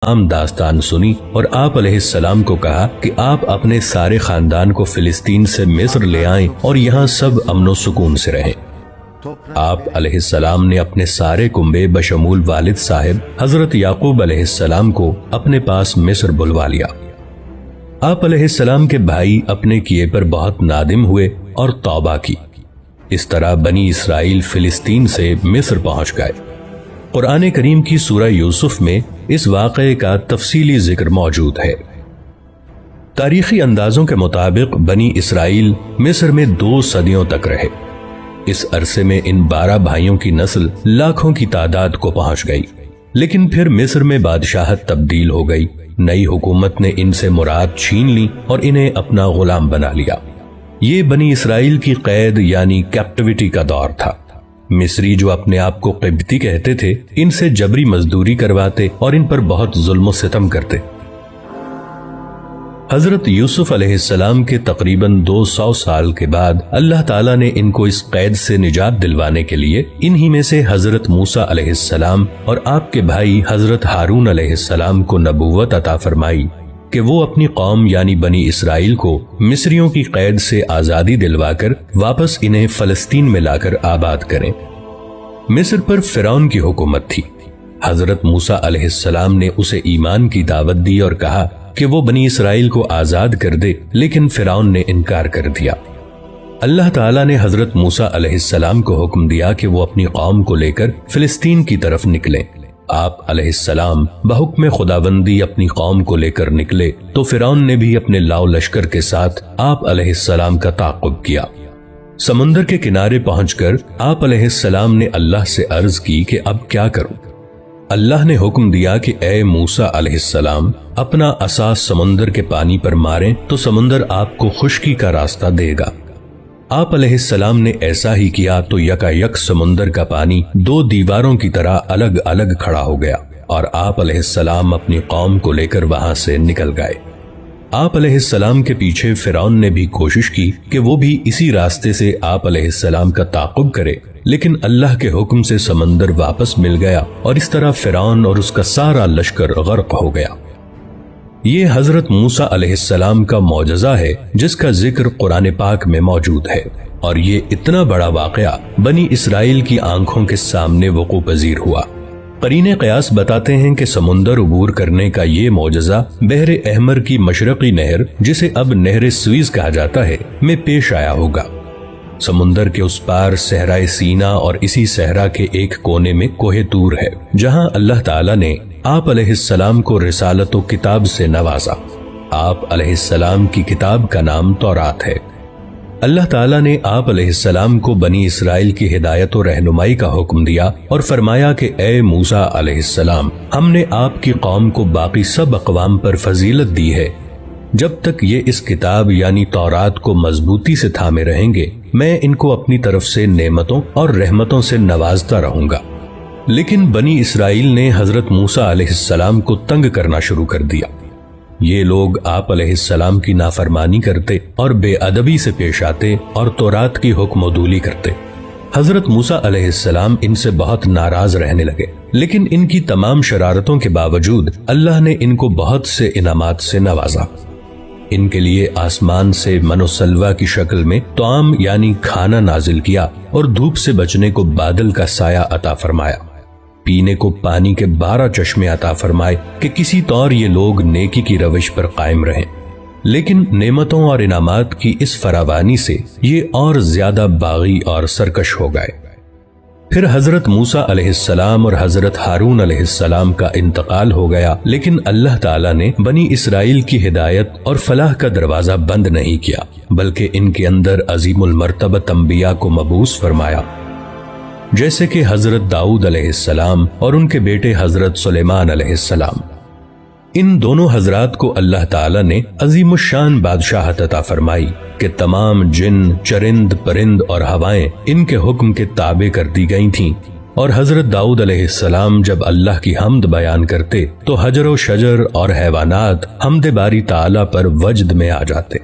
تمام داستان سنی اور آپ علیہ السلام کو کہا کہ آپ اپنے سارے خاندان کو فلسطین سے مصر لے آئیں اور یہاں سب امن و سکون سے رہیں۔ آپ علیہ السلام نے اپنے سارے کنبے بشمول والد صاحب حضرت یعقوب علیہ السلام کو اپنے پاس مصر بلوا لیا۔ آپ علیہ السلام کے بھائی اپنے کیے پر بہت نادم ہوئے اور توبہ کی۔ اس طرح بنی اسرائیل فلسطین سے مصر پہنچ گئے۔ قرآن کریم کی سورہ یوسف میں اس واقعے کا تفصیلی ذکر موجود ہے۔ تاریخی اندازوں کے مطابق بنی اسرائیل مصر میں 2 صدیوں تک رہے۔ اس عرصے میں ان 12 بھائیوں کی نسل لاکھوں کی تعداد کو پہنچ گئی، لیکن پھر مصر میں بادشاہت تبدیل ہو گئی۔ نئی حکومت نے ان سے مراد چھین لی اور انہیں اپنا غلام بنا لیا۔ یہ بنی اسرائیل کی قید یعنی کیپٹیوٹی کا دور تھا۔ مصری جو اپنے آپ کو قبطی کہتے تھے، ان سے جبری مزدوری کرواتے اور ان پر بہت ظلم و ستم کرتے۔ حضرت یوسف علیہ السلام کے تقریباً 200 سال کے بعد اللہ تعالیٰ نے ان کو اس قید سے نجات دلوانے کے لیے انہی میں سے حضرت موسیٰ علیہ السلام اور آپ کے بھائی حضرت ہارون علیہ السلام کو نبوت عطا فرمائی کہ وہ اپنی قوم یعنی بنی اسرائیل کو مصریوں کی قید سے آزادی دلوا کر واپس انہیں فلسطین میں لا کر آباد کریں۔ مصر پر فرعون کی حکومت تھی۔ حضرت موسیٰ علیہ السلام نے اسے ایمان کی دعوت دی اور کہا کہ وہ بنی اسرائیل کو آزاد کر دے، لیکن فرعون نے انکار کر دیا۔ اللہ تعالیٰ نے حضرت موسیٰ علیہ السلام کو حکم دیا کہ وہ اپنی قوم کو لے کر فلسطین کی طرف نکلیں۔ آپ علیہ السلام بحکم خداوندی اپنی قوم کو لے کر نکلے تو فرعون نے بھی اپنے لاؤ لشکر کے ساتھ آپ علیہ السلام کا تعاقب کیا۔ سمندر کے کنارے پہنچ کر آپ علیہ السلام نے اللہ سے عرض کی کہ اب کیا کروں؟ اللہ نے حکم دیا کہ اے موسیٰ علیہ السلام اپنا عصا سمندر کے پانی پر ماریں تو سمندر آپ کو خشکی کا راستہ دے گا۔ آپ علیہ السلام نے ایسا ہی کیا تو یکا یک سمندر کا پانی 2 دیواروں کی طرح الگ الگ کھڑا ہو گیا اور آپ علیہ السلام اپنی قوم کو لے کر وہاں سے نکل گئے۔ آپ علیہ السلام کے پیچھے فرعون نے بھی کوشش کی کہ وہ بھی اسی راستے سے آپ علیہ السلام کا تعاقب کرے، لیکن اللہ کے حکم سے سمندر واپس مل گیا اور اس طرح فرعون اور اس کا سارا لشکر غرق ہو گیا۔ یہ حضرت موسیٰ علیہ السلام کا معجزہ ہے جس کا ذکر قرآن پاک میں موجود ہے، اور یہ اتنا بڑا واقعہ بنی اسرائیل کی آنکھوں کے سامنے وقوع پذیر ہوا۔ قرین قیاس بتاتے ہیں کہ سمندر عبور کرنے کا یہ معجزہ بحر احمر کی مشرقی نہر، جسے اب نہر سویز کہا جاتا ہے، میں پیش آیا ہوگا۔ سمندر کے اس پار صحرائے سینا اور اسی صحرا کے ایک کونے میں کوہ طور ہے، جہاں اللہ تعالیٰ نے آپ علیہ السلام کو رسالت و کتاب سے نوازا۔ آپ علیہ السلام کی کتاب کا نام تورات ہے۔ اللہ تعالیٰ نے آپ علیہ السلام کو بنی اسرائیل کی ہدایت و رہنمائی کا حکم دیا اور فرمایا کہ اے موسیٰ علیہ السلام، ہم نے آپ کی قوم کو باقی سب اقوام پر فضیلت دی ہے۔ جب تک یہ اس کتاب یعنی تورات کو مضبوطی سے تھامے رہیں گے، میں ان کو اپنی طرف سے نعمتوں اور رحمتوں سے نوازتا رہوں گا۔ لیکن بنی اسرائیل نے حضرت موسیٰ علیہ السلام کو تنگ کرنا شروع کر دیا۔ یہ لوگ آپ علیہ السلام کی نافرمانی کرتے اور بے ادبی سے پیش آتے اور تورات کی حکم عدولی کرتے۔ حضرت موسیٰ علیہ السلام ان سے بہت ناراض رہنے لگے، لیکن ان کی تمام شرارتوں کے باوجود اللہ نے ان کو بہت سے انعامات سے نوازا۔ ان کے لیے آسمان سے من و سلوہ کی شکل میں طعام یعنی کھانا نازل کیا اور دھوپ سے بچنے کو بادل کا سایہ عطا فرمایا۔ پینے کو پانی کے 12 چشمے عطا فرمائے کہ کسی طور یہ لوگ نیکی کی روش پر قائم رہیں۔ لیکن نعمتوں اور انعامات کی اس فراوانی سے یہ اور زیادہ باغی اور سرکش ہو گئے۔ پھر حضرت موسیٰ علیہ السلام اور حضرت ہارون علیہ السلام کا انتقال ہو گیا، لیکن اللہ تعالیٰ نے بنی اسرائیل کی ہدایت اور فلاح کا دروازہ بند نہیں کیا، بلکہ ان کے اندر عظیم المرتبہ انبیاء کو مبعوث فرمایا، جیسے کہ حضرت داؤد علیہ السلام اور ان کے بیٹے حضرت سلیمان علیہ السلام۔ ان دونوں حضرات کو اللہ تعالیٰ نے عظیم الشان بادشاہت عطا فرمائی کہ تمام جن، چرند، پرند اور ہوائیں ان کے حکم کے تابع کر دی گئی تھیں، اور حضرت داؤد علیہ السلام جب اللہ کی حمد بیان کرتے تو حجر و شجر اور حیوانات حمد باری تعالیٰ پر وجد میں آ جاتے۔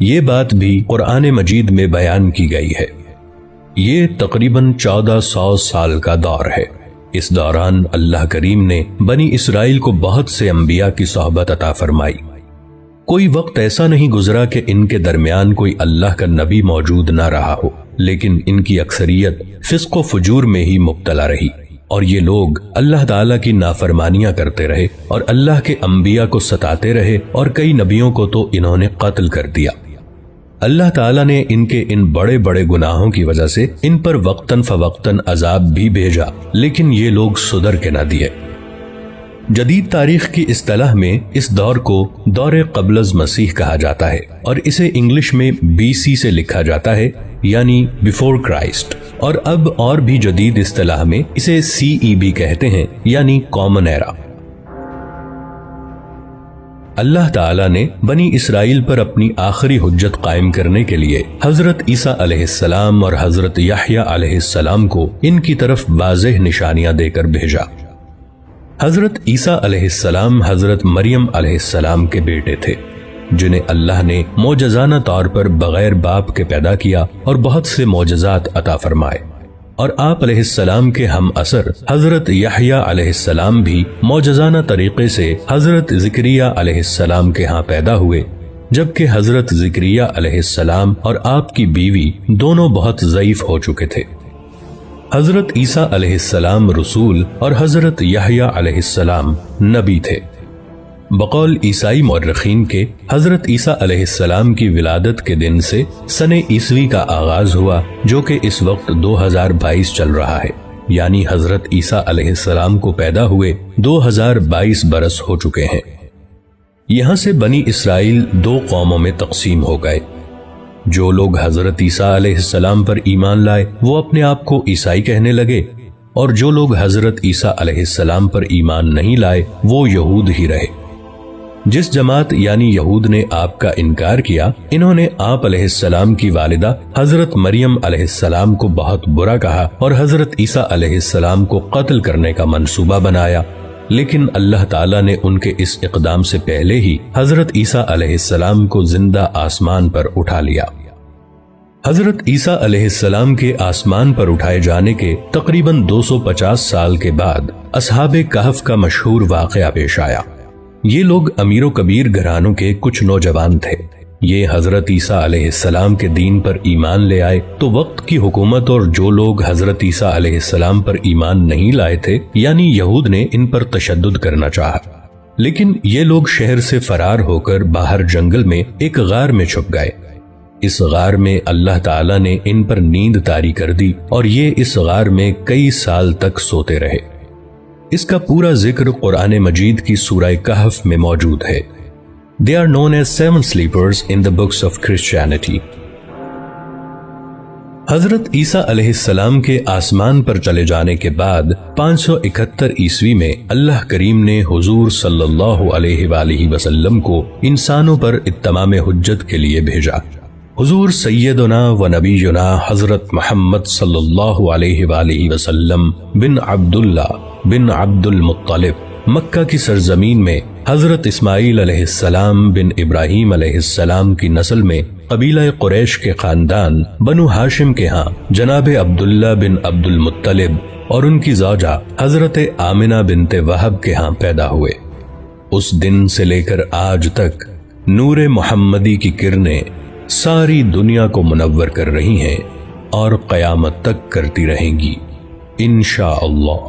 یہ بات بھی قرآن مجید میں بیان کی گئی ہے۔ یہ تقریباً 1400 سال کا دور ہے۔ اس دوران اللہ کریم نے بنی اسرائیل کو بہت سے انبیاء کی صحبت عطا فرمائی۔ کوئی وقت ایسا نہیں گزرا کہ ان کے درمیان کوئی اللہ کا نبی موجود نہ رہا ہو، لیکن ان کی اکثریت فسق و فجور میں ہی مبتلا رہی، اور یہ لوگ اللہ تعالیٰ کی نافرمانیاں کرتے رہے اور اللہ کے انبیاء کو ستاتے رہے، اور کئی نبیوں کو تو انہوں نے قتل کر دیا۔ اللہ تعالیٰ نے ان کے ان بڑے بڑے گناہوں کی وجہ سے ان پر وقتاً فوقتاً عذاب بھی بھیجا، لیکن یہ لوگ سدھر کے نہ دیے۔ جدید تاریخ کی اصطلاح میں اس دور کو دور قبل از مسیح کہا جاتا ہے، اور اسے انگلش میں BC سے لکھا جاتا ہے، یعنی بیفور کرائسٹ، اور اب اور بھی جدید اصطلاح میں اسے CE بھی کہتے ہیں، یعنی کامن ایرا۔ اللہ تعالیٰ نے بنی اسرائیل پر اپنی آخری حجت قائم کرنے کے لیے حضرت عیسیٰ علیہ السلام اور حضرت یحییٰ علیہ السلام کو ان کی طرف واضح نشانیاں دے کر بھیجا۔ حضرت عیسیٰ علیہ السلام حضرت مریم علیہ السلام کے بیٹے تھے، جنہیں اللہ نے معجزانہ طور پر بغیر باپ کے پیدا کیا اور بہت سے معجزات عطا فرمائے، اور آپ علیہ السلام کے ہم اثر حضرت یحییٰ علیہ السلام بھی معجزانہ طریقے سے حضرت زکریا علیہ السلام کے ہاں پیدا ہوئے، جبکہ حضرت زکریا علیہ السلام اور آپ کی بیوی دونوں بہت ضعیف ہو چکے تھے۔ حضرت عیسیٰ علیہ السلام رسول اور حضرت یحییٰ علیہ السلام نبی تھے۔ بقول عیسائی مورخین کے حضرت عیسیٰ علیہ السلام کی ولادت کے دن سے سن عیسوی کا آغاز ہوا، جو کہ اس وقت 2022 چل رہا ہے، یعنی حضرت عیسیٰ علیہ السلام کو پیدا ہوئے 2022 برس ہو چکے ہیں۔ یہاں سے بنی اسرائیل دو قوموں میں تقسیم ہو گئے۔ جو لوگ حضرت عیسیٰ علیہ السلام پر ایمان لائے وہ اپنے آپ کو عیسائی کہنے لگے، اور جو لوگ حضرت عیسیٰ علیہ السلام پر ایمان نہیں لائے وہ یہود ہی رہے۔ جس جماعت یعنی یہود نے آپ کا انکار کیا، انہوں نے آپ علیہ السلام کی والدہ حضرت مریم علیہ السلام کو بہت برا کہا اور حضرت عیسیٰ علیہ السلام کو قتل کرنے کا منصوبہ بنایا، لیکن اللہ تعالیٰ نے ان کے اس اقدام سے پہلے ہی حضرت عیسیٰ علیہ السلام کو زندہ آسمان پر اٹھا لیا۔ حضرت عیسیٰ علیہ السلام کے آسمان پر اٹھائے جانے کے تقریباً 250 سال کے بعد اصحاب کہف کا مشہور واقعہ پیش آیا۔ یہ لوگ امیر و کبیر گھرانوں کے کچھ نوجوان تھے۔ یہ حضرت عیسیٰ علیہ السلام کے دین پر ایمان لے آئے تو وقت کی حکومت اور جو لوگ حضرت عیسیٰ علیہ السلام پر ایمان نہیں لائے تھے یعنی یہود نے ان پر تشدد کرنا چاہا، لیکن یہ لوگ شہر سے فرار ہو کر باہر جنگل میں ایک غار میں چھپ گئے۔ اس غار میں اللہ تعالیٰ نے ان پر نیند طاری کر دی اور یہ اس غار میں کئی سال تک سوتے رہے۔ اس کا پورا ذکر قرآن مجید کی سورہ کہف میں موجود ہے۔ They are known as 7 sleepers in the books of Christianity۔ حضرت عیسیٰ علیہ السلام کے آسمان پر چلے جانے کے بعد 571 عیسوی میں اللہ کریم نے حضور صلی اللہ علیہ وآلہ وسلم کو انسانوں پر اتمام حجت کے لیے بھیجا۔ حضور سیدنا و نبینا حضرت محمد صلی اللہ علیہ وآلہ وسلم بن عبداللہ بن عبد المطلب مکہ کی سرزمین میں حضرت اسماعیل علیہ السلام بن ابراہیم علیہ السلام کی نسل میں قبیلہ قریش کے خاندان بنو ہاشم کے ہاں جناب عبداللہ بن عبد المطلب اور ان کی زوجہ حضرت آمنہ بنت وہب کے ہاں پیدا ہوئے۔ اس دن سے لے کر آج تک نور محمدی کی کرنیں ساری دنیا کو منور کر رہی ہیں اور قیامت تک کرتی رہیں گی انشاءاللہ۔